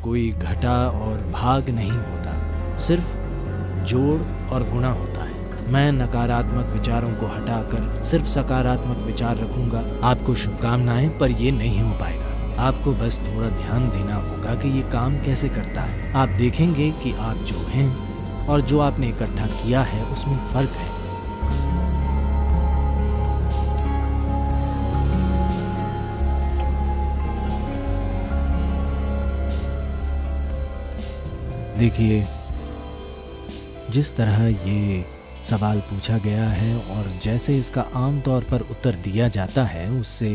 कोई घटा और भाग नहीं होता, सिर्फ जोड़ और गुणा होता है। मैं नकारात्मक विचारों को हटाकर सिर्फ सकारात्मक विचार रखूंगा। आपको शुभकामनाएं, पर ये नहीं हो पाएगा। आपको बस थोड़ा ध्यान देना होगा कि ये काम कैसे करता है। आप देखेंगे कि आप जो हैं और जो आपने इकट्ठा किया है उसमें फर्क है। देखिए, जिस तरह ये सवाल पूछा गया है और जैसे इसका आम तौर पर उत्तर दिया जाता है, उससे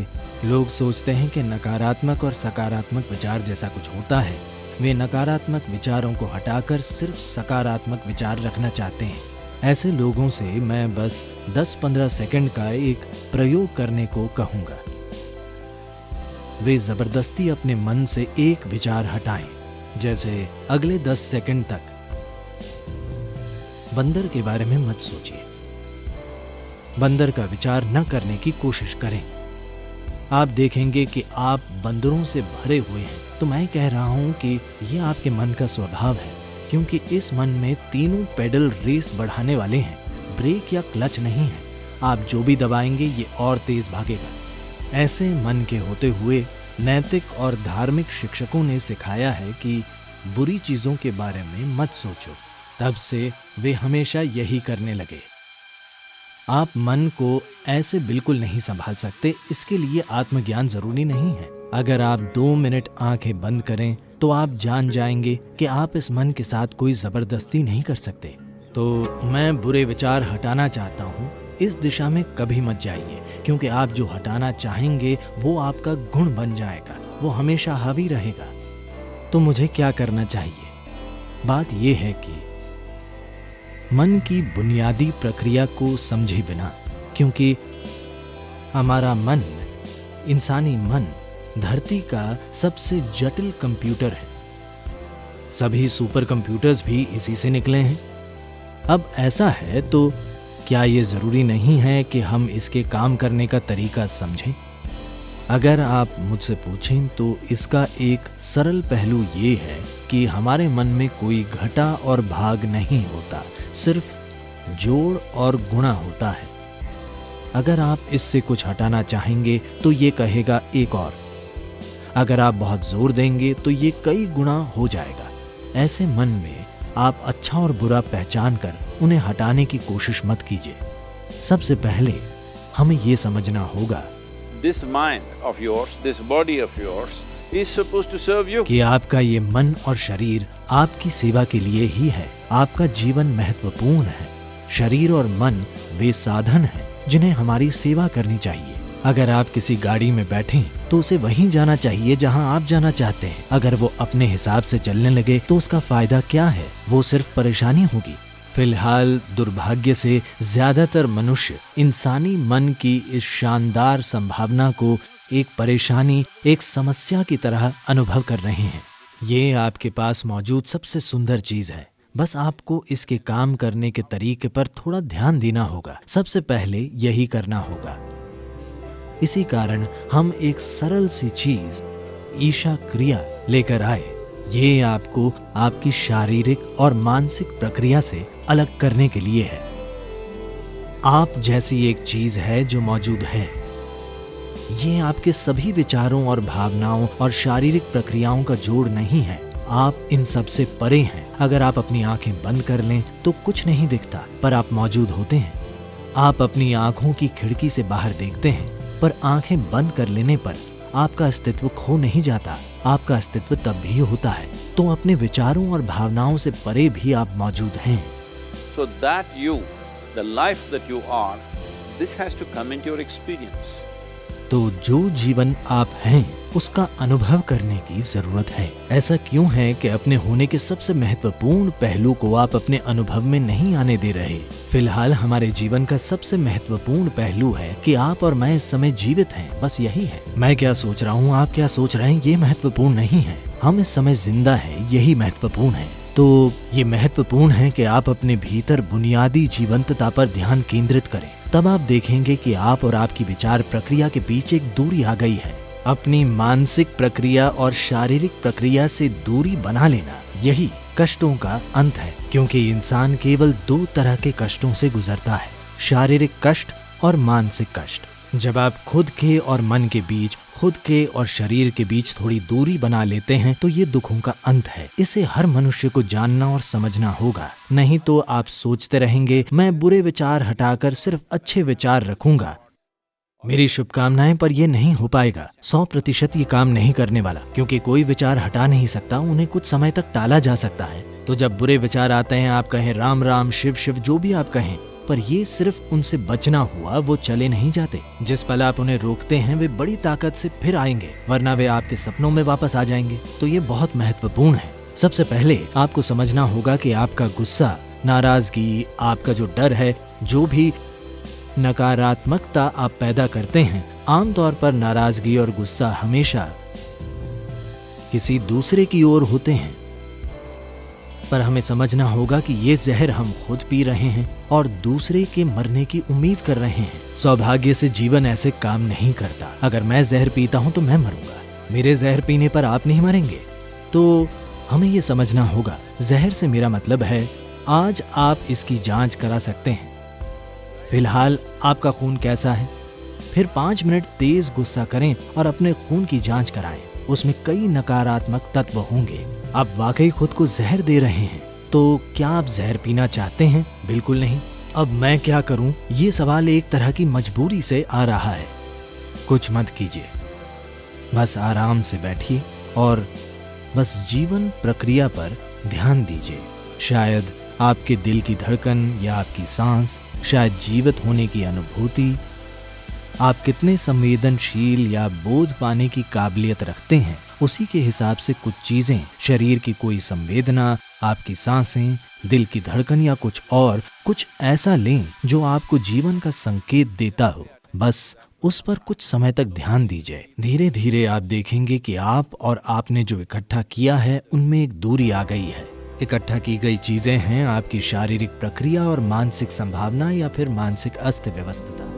लोग सोचते हैं कि नकारात्मक और सकारात्मक विचार जैसा कुछ होता है। वे नकारात्मक विचारों को हटाकर सिर्फ सकारात्मक विचार रखना चाहते हैं। ऐसे लोगों से मैं बस 10-15 सेकंड का एक प्रयोग करने को कहूँगा। वे ज़बरदस्ती अपने मन से एक विचार हटाएं, जैसे अगले 10 सेकंड तक बंदर के बारे में मत सोचिए। बंदर का विचार न करने की कोशिश करें। आप देखेंगे कि आप बंदरों से भरे हुए हैं। तो मैं कह रहा हूं कि यह आपके मन का स्वभाव है, क्योंकि इस मन में तीनों पेडल रेस बढ़ाने वाले हैं, ब्रेक या क्लच नहीं है। आप जो भी दबाएंगे ये और तेज भागेगा। ऐसे मन के होते हुए नैतिक और धार्मिक शिक्षकों ने सिखाया है कि बुरी चीजों के बारे में मत सोचो। तब से वे हमेशा यही करने लगे। आप मन को ऐसे बिल्कुल नहीं संभाल सकते। इसके लिए आत्मज्ञान जरूरी नहीं है। अगर आप 2 मिनट आंखें बंद करें तो आप जान जाएंगे कि आप इस मन के साथ कोई जबरदस्ती नहीं कर सकते। तो मैं बुरे विचार हटाना चाहता हूँ, इस दिशा में कभी मत जाइए, क्योंकि आप जो हटाना चाहेंगे वो आपका गुण बन जाएगा, वो हमेशा हावी रहेगा। तो मुझे क्या करना चाहिए? बात यह है कि मन की बुनियादी प्रक्रिया को समझे बिना, क्योंकि हमारा मन, इंसानी मन, धरती का सबसे जटिल कंप्यूटर है। सभी सुपर कंप्यूटर्स भी इसी से निकले हैं। अब ऐसा है तो क्या ये जरूरी नहीं है कि हम इसके काम करने का तरीका समझें? अगर आप मुझसे पूछें तो इसका एक सरल पहलू ये है कि हमारे मन में कोई घटा और भाग नहीं होता, सिर्फ जोड़ और गुणा होता है। अगर आप इससे कुछ हटाना चाहेंगे तो ये कहेगा एक और। अगर आप बहुत जोर देंगे तो ये कई गुना हो जाएगा। ऐसे मन में आप अच्छा और बुरा पहचान कर उन्हें हटाने की कोशिश मत कीजिए। सबसे पहले हमें ये समझना होगा This mind of yours, this body of yours is supposed to serve you. कि आपका ये मन और शरीर आपकी सेवा के लिए ही है। आपका जीवन महत्वपूर्ण है। शरीर और मन वे साधन हैं जिन्हें हमारी सेवा करनी चाहिए। अगर आप किसी गाड़ी में बैठें तो उसे वहीं जाना चाहिए जहां आप जाना चाहते हैं। अगर वो अपने हिसाब से चलने लगे तो उसका फायदा क्या है? वो सिर्फ परेशानी होगी। फिलहाल दुर्भाग्य से ज्यादातर मनुष्य इंसानी मन की इस शानदार संभावना को एक परेशानी, एक समस्या की तरह अनुभव कर रहे हैं। ये आपके पास मौजूद सबसे सुंदर चीज है। बस आपको इसके काम करने के तरीके पर थोड़ा ध्यान देना होगा। सबसे पहले यही करना होगा। इसी कारण हम एक सरल सी चीज, ईशा क्रिया लेकर आए। ये आपको आपकी शारीरिक और मानसिक प्रक्रिया से अलग करने के लिए है। आप जैसी एक चीज है जो मौजूद है। ये आपके सभी विचारों और भावनाओं और शारीरिक प्रक्रियाओं का जोड़ नहीं है। आप इन सब से परे हैं। अगर आप अपनी आंखें बंद कर लें तो कुछ नहीं दिखता, पर आप मौजूद होते हैं। आप अपनी आंखों की खिड़की से बाहर देखते हैं, पर आंखें बंद कर लेने पर आपका अस्तित्व खो नहीं जाता। आपका अस्तित्व तब भी होता है। तो अपने विचारों और भावनाओं से परे भी आप मौजूद हैं। So that you, the life that you are, this has to come into your experience. तो जो जीवन आप हैं उसका अनुभव करने की जरूरत है। ऐसा क्यों है कि अपने होने के सबसे महत्वपूर्ण पहलू को आप अपने अनुभव में नहीं आने दे रहे? फिलहाल हमारे जीवन का सबसे महत्वपूर्ण पहलू है कि आप और मैं इस समय जीवित हैं। बस यही है। मैं क्या सोच रहा हूँ, आप क्या सोच रहे हैं, ये महत्वपूर्ण नहीं है। हम इस समय जिंदा हैं, यही महत्वपूर्ण है। तो ये महत्वपूर्ण है कि आप अपने भीतर बुनियादी जीवंतता पर ध्यान केंद्रित करें। तब आप देखेंगे कि आप और आपकी विचार प्रक्रिया के बीच एक दूरी आ गई है। अपनी मानसिक प्रक्रिया और शारीरिक प्रक्रिया से दूरी बना लेना, यही कष्टों का अंत है। क्योंकि इंसान केवल 2 तरह के कष्टों से गुजरता है, शारीरिक कष्ट और मानसिक कष्ट। जब आप खुद के और मन के बीच, खुद के और शरीर के बीच थोड़ी दूरी बना लेते हैं तो ये दुखों का अंत है। इसे हर मनुष्य को जानना और समझना होगा, नहीं तो आप सोचते रहेंगे मैं बुरे विचार हटाकर सिर्फ अच्छे विचार रखूंगा। मेरी शुभकामनाएं, पर यह नहीं हो पाएगा। 100% ये काम नहीं करने वाला, क्योंकि कोई विचार हटा नहीं सकता, उन्हें कुछ समय तक टाला जा सकता है। तो जब बुरे विचार आते हैं, आप कहें राम राम, शिव शिव, जो भी आप कहें, पर ये सिर्फ उनसे बचना हुआ, वो चले नहीं जाते। जिस पल आप उन्हें रोकते हैं वे बड़ी ताकत से फिर आएंगे, वरना वे आपके सपनों में वापस आ जाएंगे। तो ये बहुत महत्वपूर्ण है। सबसे पहले आपको समझना होगा कि आपका गुस्सा, नाराजगी, आपका जो डर है, जो भी नकारात्मकता आप पैदा करते हैं, आमतौर पर नाराजगी और गुस्सा हमेशा किसी दूसरे की ओर होते हैं। पर हमें समझना होगा कि ये जहर हम खुद पी रहे हैं और दूसरे के मरने की उम्मीद कर रहे हैं। सौभाग्य से जीवन ऐसे काम नहीं करता। अगर मैं जहर पीता हूं तो मैं मरूंगा, मेरे जहर पीने पर आप नहीं मरेंगे। तो हमें ये समझना होगा, जहर से मेरा मतलब है आज आप इसकी जांच करा सकते हैं। फिलहाल आपका खून कैसा है? फिर 5 मिनट तेज गुस्सा करें और अपने खून की जांच कराएं। उसमें कई नकारात्मक तत्व होंगे। आप वाकई खुद को जहर दे रहे हैं। तो क्या आप जहर पीना चाहते हैं? बिल्कुल नहीं। अब मैं क्या करूं? ये सवाल एक तरह की मजबूरी से आ रहा है। कुछ मत कीजिए, बस आराम से बैठिए और बस जीवन प्रक्रिया पर ध्यान दीजिए। शायद आपके दिल की धड़कन या आपकी सांस, शायद जीवित होने की अनुभूति, आप कितने संवेदनशील या बोध पाने की काबिलियत रखते हैं, उसी के हिसाब से कुछ चीजें, शरीर की कोई संवेदना, आपकी सांसें, दिल की धड़कन या कुछ ऐसा लें जो आपको जीवन का संकेत देता हो। बस उस पर कुछ समय तक ध्यान दीजिए। धीरे धीरे आप देखेंगे कि आप और आपने जो इकट्ठा किया है उनमें एक दूरी आ गई है। इकट्ठा की गई चीजें हैं आपकी शारीरिक प्रक्रिया और मानसिक संभावना या फिर मानसिक अस्त व्यवस्था।